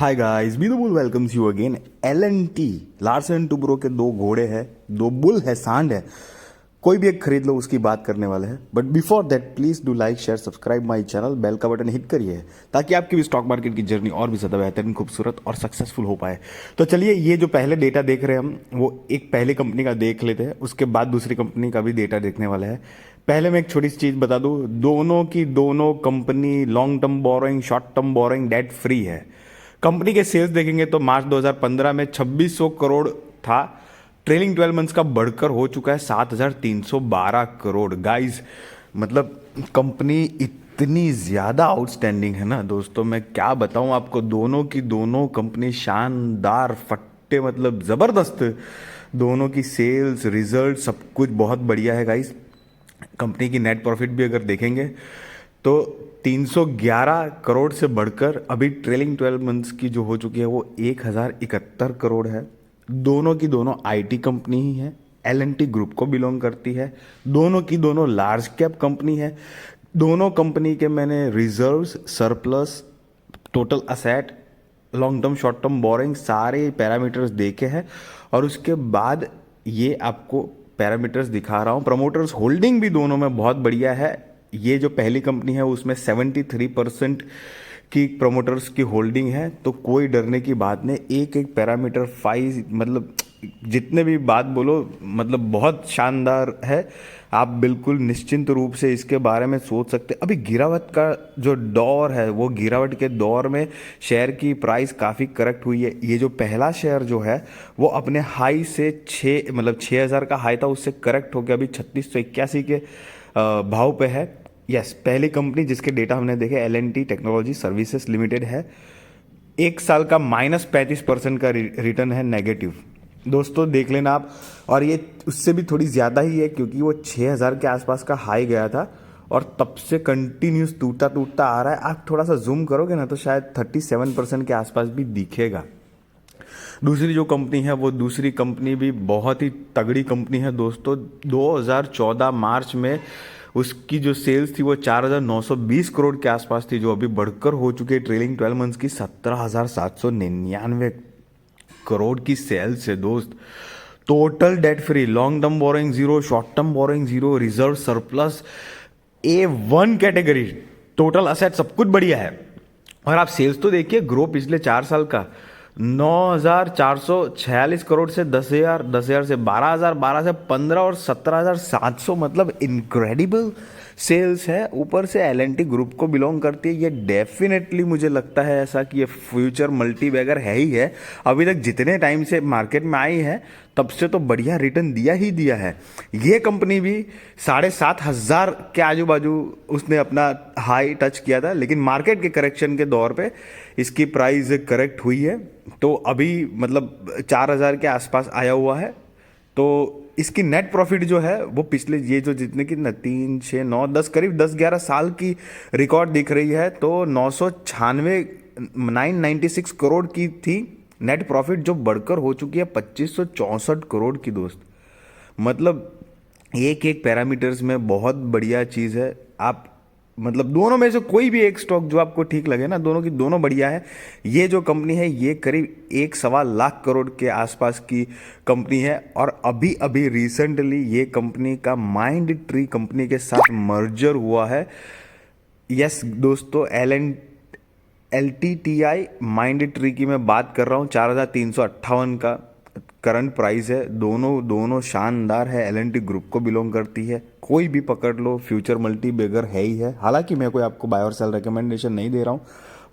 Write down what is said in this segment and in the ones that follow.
Hi guys, be the bull welcomes you again. L&T Larsen Toubro के दो घोड़े हैं, दो बुल है, सांड है। कोई भी एक खरीद लो, उसकी बात करने वाले हैं। But before that please do like share subscribe my channel, bell का बटन हिट करिए ताकि आपकी भी स्टॉक मार्केट की जर्नी और भी ज़्यादा बेहतरीन, खूबसूरत और सक्सेसफुल हो पाए। तो चलिए, ये जो पहले डेटा देख रहे हैं हम, वो एक पहली कंपनी का देख लेते हैं, उसके बाद दूसरी कंपनी का भी डेटा देखने वाला है। पहले मैं एक छोटी सी चीज़ बता दूं, दोनों की दोनों company long term borrowing, short term borrowing, debt free है। कंपनी के सेल्स देखेंगे तो मार्च 2015 में 2600 करोड़ था। ट्रेलिंग 12 मंथ्स का बढ़कर हो चुका है 7312 करोड़। गाइस, मतलब कंपनी इतनी ज़्यादा आउटस्टैंडिंग है ना दोस्तों, मैं क्या बताऊं आपको। दोनों की दोनों कंपनी शानदार, फट्टे, मतलब ज़बरदस्त। दोनों की सेल्स, रिजल्ट, सब कुछ बहुत बढ़िया है गाइस। कंपनी की नेट प्रॉफिट भी अगर देखेंगे तो 311 करोड़ से बढ़कर अभी ट्रेलिंग 12 मंथ्स की जो हो चुकी है वो 1071 करोड़ है। दोनों की दोनों आईटी कंपनी ही है, L&T ग्रुप को बिलोंग करती है। दोनों की दोनों लार्ज कैप कंपनी है। दोनों कंपनी के मैंने reserves, surplus, total asset, long term, short term borrowing, सारे पैरामीटर्स देखे हैं। और उसके बाद ये आपको पैरामीटर्स दिखा रहा हूँ। प्रमोटर्स होल्डिंग भी दोनों में बहुत बढ़िया है। ये जो पहली कंपनी है उसमें 73% की प्रमोटर्स की होल्डिंग है, तो कोई डरने की बात नहीं। एक एक पैरामीटर फाइव, मतलब जितने भी बात बोलो, मतलब बहुत शानदार है। आप बिल्कुल निश्चिंत रूप से इसके बारे में सोच सकते। अभी गिरावट का जो दौर है, वो गिरावट के दौर में शेयर की प्राइस काफ़ी करेक्ट हुई है। ये जो पहला शेयर जो है वो अपने हाई से 6000 का हाई था, उससे करेक्ट होकर अभी 3681 के भाव पे है। यस, पहली कंपनी जिसके डेटा हमने देखे L&T टेक्नोलॉजी सर्विसेज लिमिटेड है। एक साल का -35% का रिटर्न है, नेगेटिव। दोस्तों देख लेना आप। और ये उससे भी थोड़ी ज़्यादा ही है, क्योंकि वो 6000 के आसपास का हाई गया था और तब से कंटिन्यूस टूटता टूटता आ रहा है। आप थोड़ा सा जूम करोगे ना तो शायद 37% के आसपास भी दिखेगा। दूसरी जो कंपनी है, वो दूसरी कंपनी भी बहुत ही तगड़ी कंपनी है दोस्तों। 2014 मार्च में उसकी जो सेल्स थी वो 4920 करोड़ के आसपास थी, जो अभी बढ़कर हो चुकी है ट्रेलिंग 12 मंथ्स की 17799 करोड़ की सेल्स है दोस्त। Total debt free, long term borrowing zero, short term borrowing zero, reserve surplus, A1 category, total asset, सब कुछ बढ़िया है। और आप सेल्स तो देखिए, ग्रो पिछले 4 साल का 9446 करोड़ से 10,000, 10,000 से 12,000, 12 से 15 और 17,700, मतलब इनक्रेडिबल सेल्स है। ऊपर से L&T ग्रुप को बिलोंग करती है। ये डेफिनेटली मुझे लगता है ऐसा कि ये फ्यूचर मल्टी बैगर है ही है। अभी तक जितने टाइम से मार्केट में आई है तब से तो बढ़िया रिटर्न दिया ही दिया है। ये कंपनी भी 7,500 के आजू बाजू उसने अपना हाई टच किया था, लेकिन मार्केट के करेक्शन के दौर पे इसकी प्राइस करेक्ट हुई है, तो अभी मतलब 4,000 के आसपास आया हुआ है। तो इसकी नेट प्रॉफिट जो है वो पिछले ये जो जितने की 3, 6, 9, 10, करीब 10-11 साल की रिकॉर्ड दिख रही है, तो 996 करोड़ की थी नेट प्रॉफिट, जो बढ़कर हो चुकी है 2564 करोड़ की दोस्त। मतलब एक एक पैरामीटर्स में बहुत बढ़िया चीज़ है। आप मतलब दोनों में से कोई भी एक स्टॉक जो आपको ठीक लगे ना, दोनों की दोनों बढ़िया है। ये जो कंपनी है ये करीब 1.25 लाख करोड़ के आसपास की कंपनी है, और अभी अभी रिसेंटली ये कंपनी का माइंड ट्री कंपनी के साथ मर्जर हुआ है। यस दोस्तों, LTTI माइंड ट्री की मैं बात कर रहा हूँ। 4,358 का करंट प्राइस है। दोनों दोनों शानदार है, L&T ग्रुप को बिलोंग करती है। कोई भी पकड़ लो, फ्यूचर मल्टी बेगर है ही है। हालांकि मैं कोई आपको बाय और सेल रिकमेंडेशन नहीं दे रहा हूँ,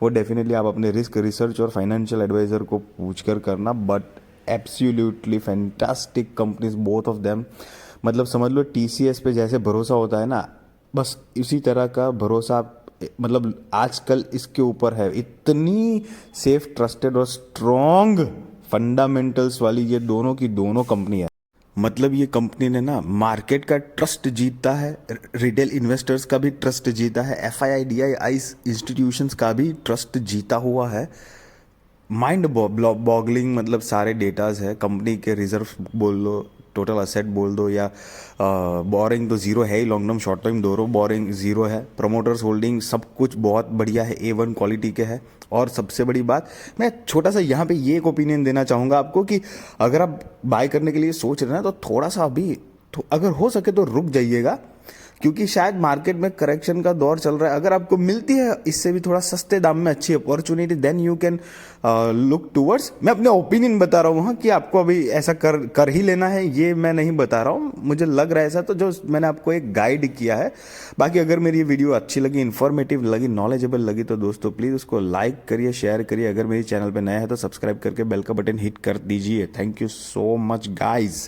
वो डेफिनेटली आप अपने रिस्क रिसर्च और फाइनेंशियल एडवाइजर को पूछ कर करना। But absolutely fantastic companies, both of them. मतलब समझ लो TCS पे जैसे भरोसा होता है ना, बस इसी तरह का भरोसा मतलब आजकल इसके ऊपर है। इतनी सेफ, ट्रस्टेड और स्ट्रॉन्ग फंडामेंटल्स वाली ये दोनों की दोनों कंपनी है। मतलब ये कंपनी ने ना मार्केट का ट्रस्ट जीता है, रिटेल इन्वेस्टर्स का भी ट्रस्ट जीता है, FII इंस्टीट्यूशंस का भी ट्रस्ट जीता हुआ है। माइंड बॉगलिंग, मतलब सारे डेटाज है। कंपनी के रिजर्व बोल लो, टोटल असेट बोल दो या बोरिंग तो ज़ीरो है ही, लॉन्ग टर्म शॉर्ट टर्म दोनों बोरिंग ज़ीरो है। प्रमोटर्स होल्डिंग सब कुछ बहुत बढ़िया है, A1 क्वालिटी के है। और सबसे बड़ी बात, मैं छोटा सा यहाँ पे ये एक ओपिनियन देना चाहूँगा आपको कि अगर आप बाय करने के लिए सोच रहे हैं ना, तो थोड़ा सा अभी तो अगर हो सके तो रुक जाइएगा, क्योंकि शायद मार्केट में करेक्शन का दौर चल रहा है। अगर आपको मिलती है इससे भी थोड़ा सस्ते दाम में अच्छी opportunity, then you can look towards. मैं अपने ओपिनियन बता रहा हूँ कि आपको अभी ऐसा कर ही लेना है, ये मैं नहीं बता रहा हूँ, मुझे लग रहा है ऐसा, तो जो मैंने आपको एक गाइड किया है। बाकी अगर मेरी ये वीडियो अच्छी लगी, इन्फॉर्मेटिव लगी, नॉलेजेबल लगी, तो दोस्तों प्लीज़ उसको लाइक करिए, शेयर करिए। अगर मेरे चैनल पर नया है तो सब्सक्राइब करके बेल का बटन हिट कर दीजिए। Thank you so much guys.